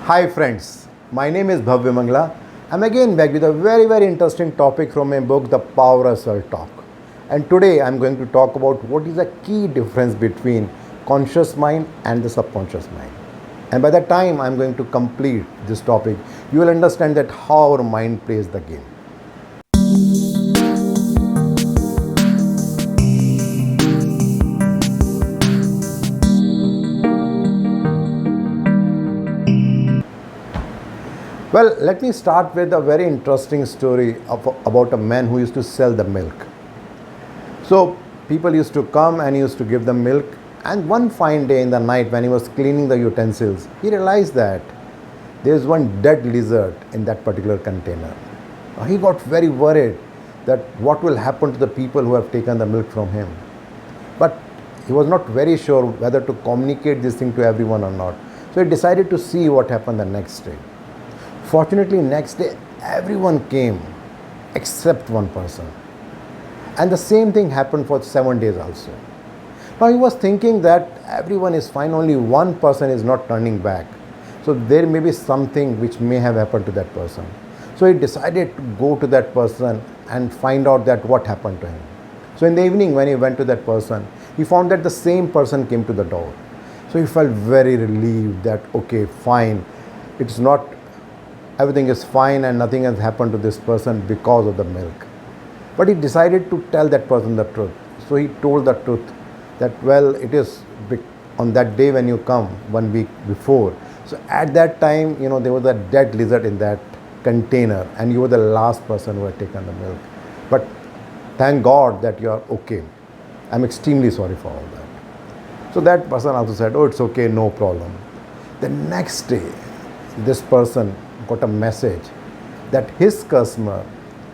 Hi friends, my name is Bhavya Mangla. I'm again back with a very interesting topic from my book The Power of Self-Talk. And today I'm going to talk about what is the key difference between conscious mind and the subconscious mind. And by the time I'm going to complete this topic, you will understand that how our mind plays the game. Well, let me start with a very interesting story about a man who used to sell the milk. So, people used to come and he used to give them milk. And one fine day in the night, when he was cleaning the utensils, he realized that there is one dead lizard in that particular container. Now, he got very worried that what will happen to the people who have taken the milk from him. But he was not very sure whether to communicate this thing to everyone or not. So, he decided to see what happened the next day. Fortunately, next day everyone came except one person. And the same thing happened for 7 days also. Now he was thinking that everyone is fine, only one person is not turning back. So there may be something which may have happened to that person. So he decided to go to that person and find out that what happened to him. So in the evening when he went to that person, he found that the same person came to the door. So he felt very relieved that okay, fine, it's not everything is fine and nothing has happened to this person because of the milk. But he decided to tell that person the truth. So he told the truth that, well, it is on that day when you come 1 week before. So at that time, there was a dead lizard in that container and you were the last person who had taken the milk. But thank God that you are okay. I'm extremely sorry for all that. So that person also said, oh, it's okay, no problem. The next day, this person got a message that his customer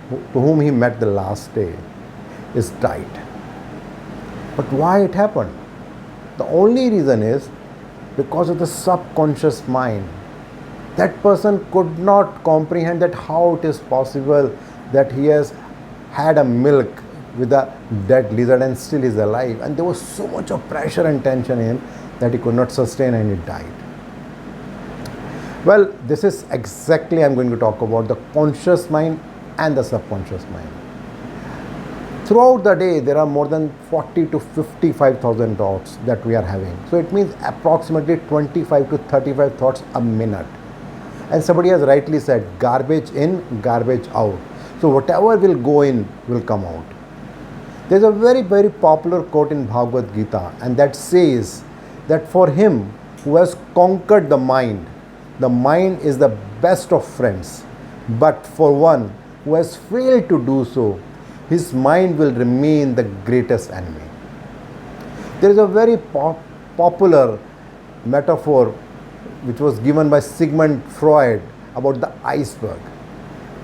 to whom he met the last day is died. But why it happened? The only reason is because of the subconscious mind. That person could not comprehend that how it is possible that he has had a milk with a dead lizard and still is alive. And there was so much of pressure and tension in him that he could not sustain and he died. Well, this is exactly I'm going to talk about the conscious mind and the subconscious mind. Throughout the day, there are more than 40 to 55,000 thoughts that we are having. So it means approximately 25 to 35 thoughts a minute. And somebody has rightly said, garbage in, garbage out. So whatever will go in will come out. There's a very popular quote in Bhagavad Gita, and that says that for him who has conquered the mind is the best of friends. But for one who has failed to do so, his mind will remain the greatest enemy. There is a very popular metaphor which was given by Sigmund Freud about the iceberg.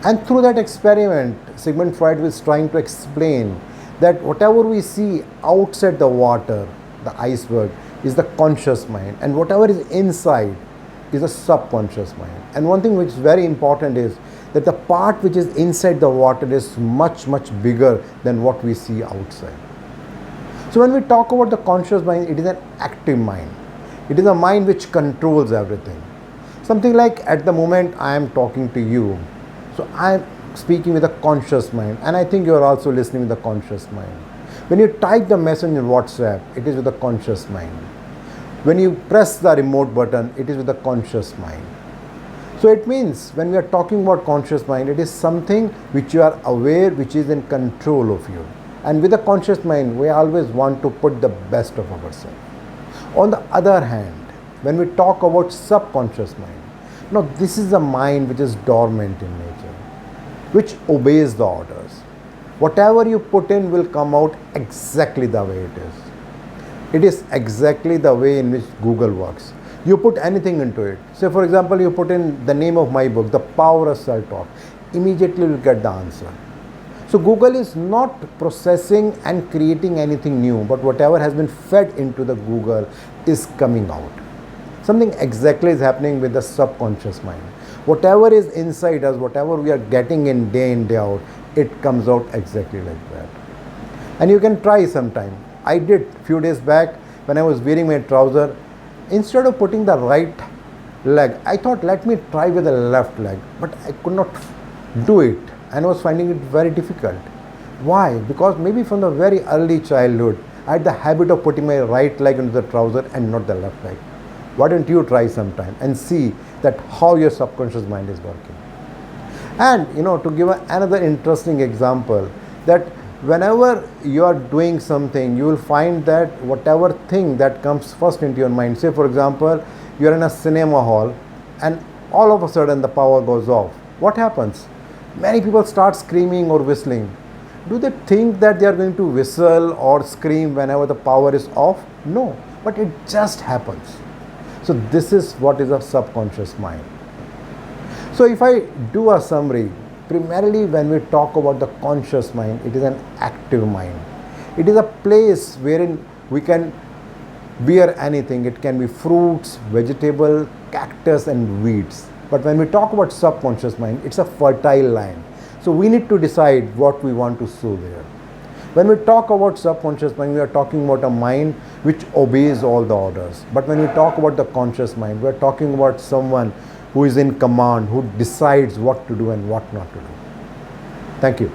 And through that experiment, Sigmund Freud was trying to explain that whatever we see outside the water, the iceberg, is the conscious mind, and whatever is inside is a subconscious mind. And one thing which is very important is that the part which is inside the water is much bigger than what we see outside. So when we talk about the conscious mind, it is an active mind. It is a mind which controls everything. Something like at the moment I am talking to you, so I am speaking with a conscious mind, and I think you are also listening with a conscious mind. When you type the message in WhatsApp, it is with a conscious mind. When you press the remote button, it is with a conscious mind. So it means when we are talking about conscious mind, it is something which you are aware, which is in control of you. And with a conscious mind, we always want to put the best of ourselves. On the other hand, when we talk about subconscious mind, now this is a mind which is dormant in nature, which obeys the orders. Whatever you put in will come out exactly the way it is. It is exactly the way in which Google works. You put anything into it. Say for example, you put in the name of my book, The Power of Self-Talk. Immediately you will get the answer. So Google is not processing and creating anything new, but whatever has been fed into the Google is coming out. Something exactly is happening with the subconscious mind. Whatever is inside us, whatever we are getting in, day out, it comes out exactly like that. And you can try sometime. I did few days back when I was wearing my trouser. Instead of putting the right leg. I thought, let me try with the left leg, but I could not do it and was finding it very difficult. Why? Because maybe from the very early childhood, I had the habit of putting my right leg into the trouser and not the left leg. Why don't you try sometime and see that how your subconscious mind is working? And to give another interesting example, that whenever you are doing something, you will find that whatever thing that comes first into your mind, say for example, you are in a cinema hall and all of a sudden the power goes off. What happens? Many people start screaming or whistling. Do they think that they are going to whistle or scream whenever the power is off? No, but it just happens. So this is what is a subconscious mind. So if I do a summary, primarily when we talk about the conscious mind, it is an active mind. It is a place wherein we can bear anything. It can be fruits, vegetable, cactus and weeds. But when we talk about subconscious mind, it's a fertile land. So we need to decide what we want to sow there. When we talk about subconscious mind, we are talking about a mind which obeys all the orders. But when we talk about the conscious mind, we are talking about someone who is in command, who decides what to do and what not to do. Thank you.